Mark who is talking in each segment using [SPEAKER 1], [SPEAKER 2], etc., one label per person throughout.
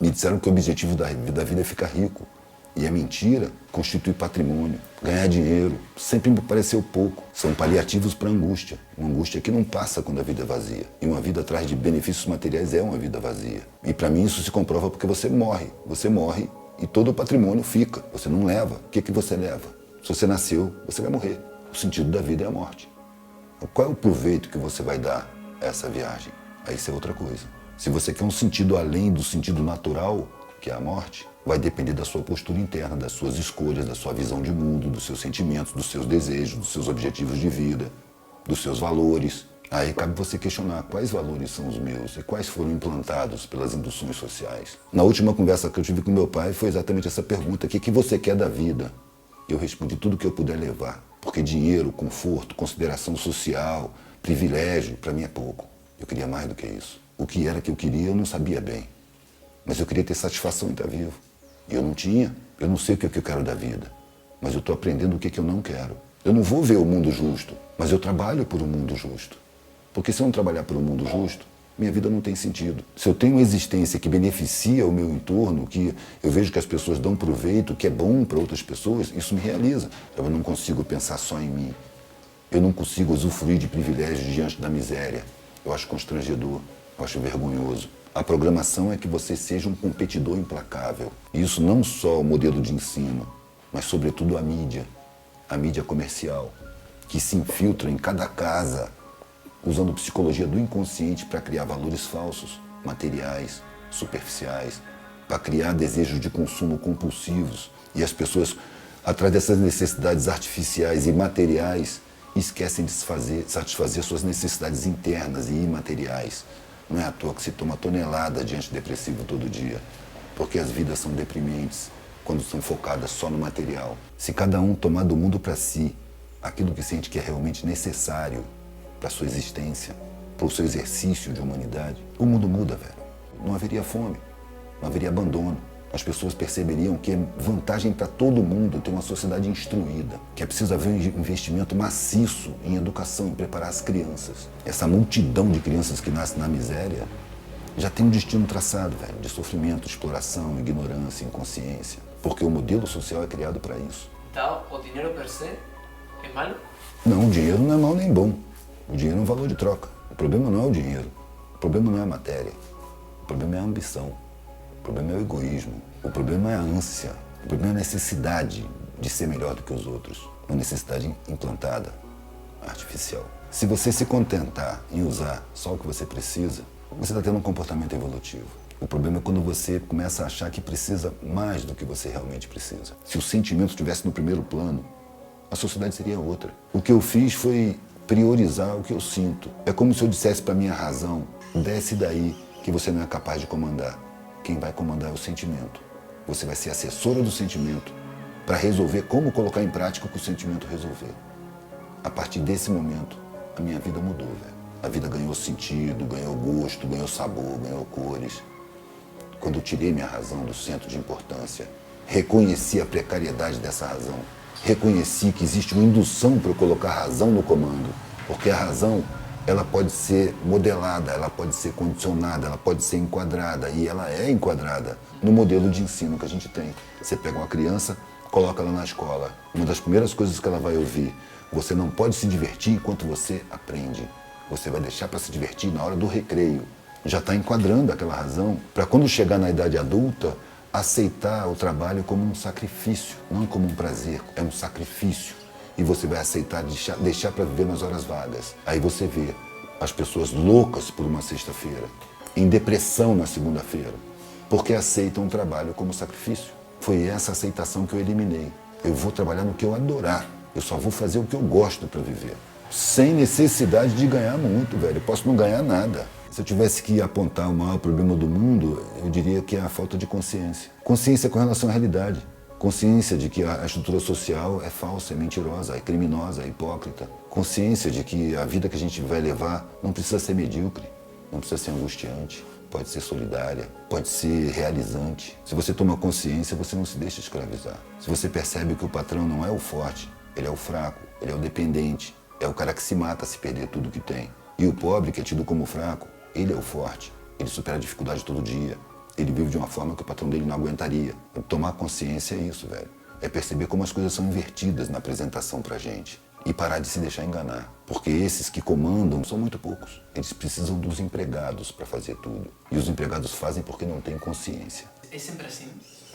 [SPEAKER 1] Me disseram que o objetivo da vida é ficar rico. E a mentira constitui patrimônio. Ganhar dinheiro sempre me pareceu pouco. São paliativos para a angústia. Uma angústia que não passa quando a vida é vazia. E uma vida atrás de benefícios materiais é uma vida vazia. E para mim isso se comprova porque você morre. Você morre e todo o patrimônio fica. Você não leva. O que você leva? Se você nasceu, você vai morrer. O sentido da vida é a morte. Qual é o proveito que você vai dar a essa viagem? Aí isso é outra coisa. Se você quer um sentido além do sentido natural, que é a morte, vai depender da sua postura interna, das suas escolhas, da sua visão de mundo, dos seus sentimentos, dos seus desejos, dos seus objetivos de vida, dos seus valores. Aí cabe você questionar quais valores são os meus e quais foram implantados pelas induções sociais. Na última conversa que eu tive com meu pai foi exatamente essa pergunta: o que você quer da vida? Eu respondi: tudo que eu puder levar, porque dinheiro, conforto, consideração social, privilégio, para mim é pouco. Eu queria mais do que isso. O que era que eu queria eu não sabia bem, mas eu queria ter satisfação em estar vivo. E eu não tinha. Eu não sei o que eu quero da vida, mas eu estou aprendendo o que eu não quero. Eu não vou ver o mundo justo, mas eu trabalho por um mundo justo. Porque se eu não trabalhar por um mundo justo, minha vida não tem sentido. Se eu tenho uma existência que beneficia o meu entorno, que eu vejo que as pessoas dão proveito, que é bom para outras pessoas, isso me realiza. Eu não consigo pensar só em mim. Eu não consigo usufruir de privilégios diante da miséria. Eu acho constrangedor, eu acho vergonhoso. A programação é que você seja um competidor implacável. E isso não só o modelo de ensino, mas sobretudo a mídia comercial, que se infiltra em cada casa, usando psicologia do inconsciente para criar valores falsos, materiais, superficiais, para criar desejos de consumo compulsivos. E as pessoas, atrás dessas necessidades artificiais e materiais, esquecem de satisfazer suas necessidades internas e imateriais. Não é à toa que se toma tonelada de antidepressivo todo dia, porque as vidas são deprimentes quando são focadas só no material. Se cada um tomar do mundo para si aquilo que sente que é realmente necessário para a sua existência, para o seu exercício de humanidade, o mundo muda, velho. Não haveria fome, não haveria abandono. As pessoas perceberiam que é vantagem para todo mundo ter uma sociedade instruída, que é preciso haver um investimento maciço em educação, em preparar as crianças. Essa multidão de crianças que nascem na miséria já tem um destino traçado, velho, de sofrimento, exploração, ignorância, inconsciência, porque o modelo social é criado para isso.
[SPEAKER 2] Então, o dinheiro per se é malo?
[SPEAKER 1] Não, o dinheiro não é mal nem bom. O dinheiro é um valor de troca. O problema não é o dinheiro, o problema não é a matéria, o problema é a ambição. O problema é o egoísmo, o problema é a ânsia, o problema é a necessidade de ser melhor do que os outros, uma necessidade implantada, artificial. Se você se contentar em usar só o que você precisa, você está tendo um comportamento evolutivo. O problema é quando você começa a achar que precisa mais do que você realmente precisa. Se o sentimento estivesse no primeiro plano, a sociedade seria outra. O que eu fiz foi priorizar o que eu sinto. É como se eu dissesse para minha razão: desce daí que você não é capaz de comandar. Quem vai comandar é o sentimento. Você vai ser assessora do sentimento para resolver como colocar em prática o que o sentimento resolver. A partir desse momento, a minha vida mudou, velho. A vida ganhou sentido, ganhou gosto, ganhou sabor, ganhou cores. Quando eu tirei minha razão do centro de importância, reconheci a precariedade dessa razão, reconheci que existe uma indução para eu colocar a razão no comando, porque a razão, ela pode ser modelada, ela pode ser condicionada, ela pode ser enquadrada, e ela é enquadrada no modelo de ensino que a gente tem. Você pega uma criança, coloca ela na escola, uma das primeiras coisas que ela vai ouvir: você não pode se divertir enquanto você aprende. Você vai deixar para se divertir na hora do recreio. Já está enquadrando aquela razão para, quando chegar na idade adulta, aceitar o trabalho como um sacrifício, não como um prazer, é um sacrifício. E você vai aceitar deixar para viver nas horas vagas. Aí você vê as pessoas loucas por uma sexta-feira, em depressão na segunda-feira, porque aceitam o trabalho como sacrifício. Foi essa aceitação que eu eliminei. Eu vou trabalhar no que eu adorar. Eu só vou fazer o que eu gosto para viver. Sem necessidade de ganhar muito, velho. Eu posso não ganhar nada. Se eu tivesse que apontar o maior problema do mundo, eu diria que é a falta de consciência. Consciência com relação à realidade. Consciência de que a estrutura social é falsa, é mentirosa, é criminosa, é hipócrita. Consciência de que a vida que a gente vai levar não precisa ser medíocre, não precisa ser angustiante, pode ser solidária, pode ser realizante. Se você toma consciência, você não se deixa escravizar. Se você percebe que o patrão não é o forte, ele é o fraco, ele é o dependente, é o cara que se mata se perder tudo que tem. E o pobre, que é tido como fraco, ele é o forte, ele supera a dificuldade todo dia, Ele vive de uma forma que o patrão dele não aguentaria. Tomar consciência é isso, velho. É perceber como as coisas são invertidas na apresentação pra gente. E parar de se deixar enganar. Porque esses que comandam são muito poucos. Eles precisam dos empregados para fazer tudo. E os empregados fazem porque não têm consciência.
[SPEAKER 2] É sempre assim.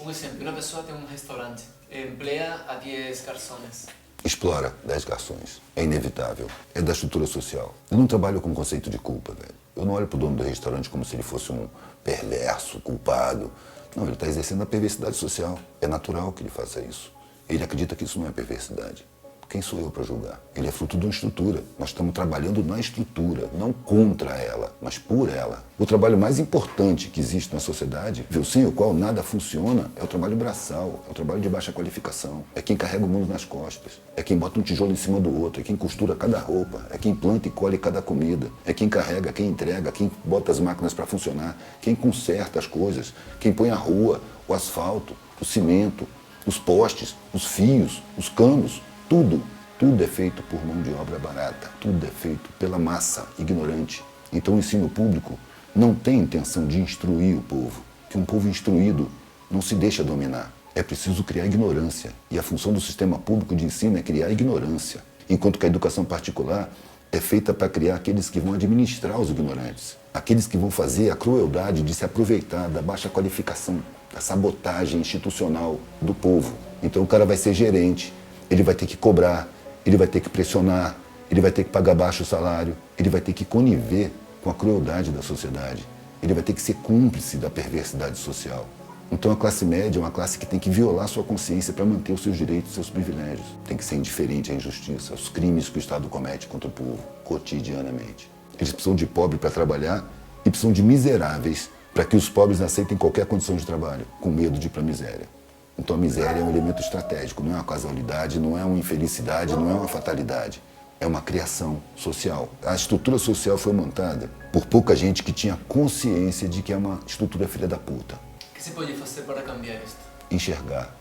[SPEAKER 2] Um exemplo, uma pessoa tem um restaurante, emprega a 10 garçons.
[SPEAKER 1] Explora 10 garçons. É inevitável. É da estrutura social. Eu não trabalho com conceito de culpa, velho. Eu não olho pro dono do restaurante como se ele fosse um perverso, culpado. Não, ele está exercendo a perversidade social. É natural que ele faça isso. Ele acredita que isso não é perversidade. Quem sou eu para julgar? Ele é fruto de uma estrutura. Nós estamos trabalhando na estrutura, não contra ela, mas por ela. O trabalho mais importante que existe na sociedade, viu, sem o qual nada funciona, é o trabalho braçal, é o trabalho de baixa qualificação. É quem carrega o mundo nas costas, é quem bota um tijolo em cima do outro, é quem costura cada roupa, é quem planta e colhe cada comida, é quem carrega, quem entrega, quem bota as máquinas para funcionar, quem conserta as coisas, quem põe a rua, o asfalto, o cimento, os postes, os fios, os canos. Tudo é feito por mão de obra barata, tudo é feito pela massa ignorante. Então o ensino público não tem intenção de instruir o povo, que um povo instruído não se deixa dominar. É preciso criar ignorância, e a função do sistema público de ensino é criar ignorância, enquanto que a educação particular é feita para criar aqueles que vão administrar os ignorantes, aqueles que vão fazer a crueldade de se aproveitar da baixa qualificação, da sabotagem institucional do povo. Então o cara vai ser gerente, ele vai ter que cobrar, ele vai ter que pressionar, ele vai ter que pagar baixo salário, ele vai ter que conniver com a crueldade da sociedade, ele vai ter que ser cúmplice da perversidade social. Então a classe média é uma classe que tem que violar sua consciência para manter os seus direitos e seus privilégios. Tem que ser indiferente à injustiça, aos crimes que o Estado comete contra o povo, cotidianamente. Eles precisam de pobre para trabalhar e precisam de miseráveis para que os pobres aceitem qualquer condição de trabalho, com medo de ir para a miséria. Então a miséria é um elemento estratégico, não é uma casualidade, não é uma infelicidade, não é uma fatalidade. É uma criação social. A estrutura social foi montada por pouca gente que tinha consciência de que é uma estrutura filha da puta.
[SPEAKER 2] O que se pode fazer para cambiar isto?
[SPEAKER 1] Enxergar.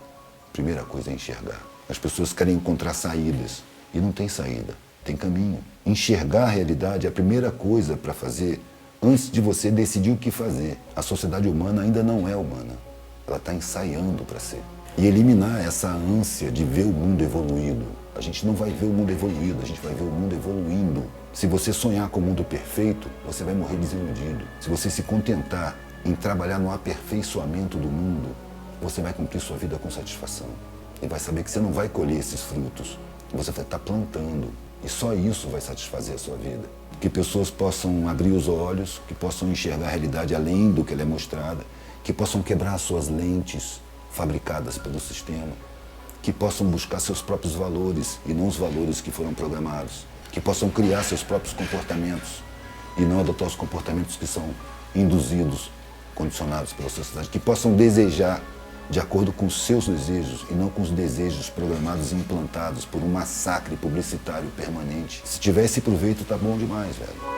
[SPEAKER 1] Primeira coisa é enxergar. As pessoas querem encontrar saídas e não tem saída, tem caminho. Enxergar a realidade é a primeira coisa para fazer antes de você decidir o que fazer. A sociedade humana ainda não é humana. Ela está ensaiando para ser. E eliminar essa ânsia de ver o mundo evoluído. A gente não vai ver o mundo evoluído, a gente vai ver o mundo evoluindo. Se você sonhar com o mundo perfeito, você vai morrer desiludido. Se você se contentar em trabalhar no aperfeiçoamento do mundo, você vai cumprir sua vida com satisfação. E vai saber que você não vai colher esses frutos. Você vai estar plantando. E só isso vai satisfazer a sua vida. Que pessoas possam abrir os olhos, que possam enxergar a realidade além do que ela é mostrada, que possam quebrar suas lentes fabricadas pelo sistema, que possam buscar seus próprios valores e não os valores que foram programados, que possam criar seus próprios comportamentos e não adotar os comportamentos que são induzidos, condicionados pela sociedade, que possam desejar de acordo com os seus desejos e não com os desejos programados e implantados por um massacre publicitário permanente. Se tiver esse proveito, tá bom demais, velho.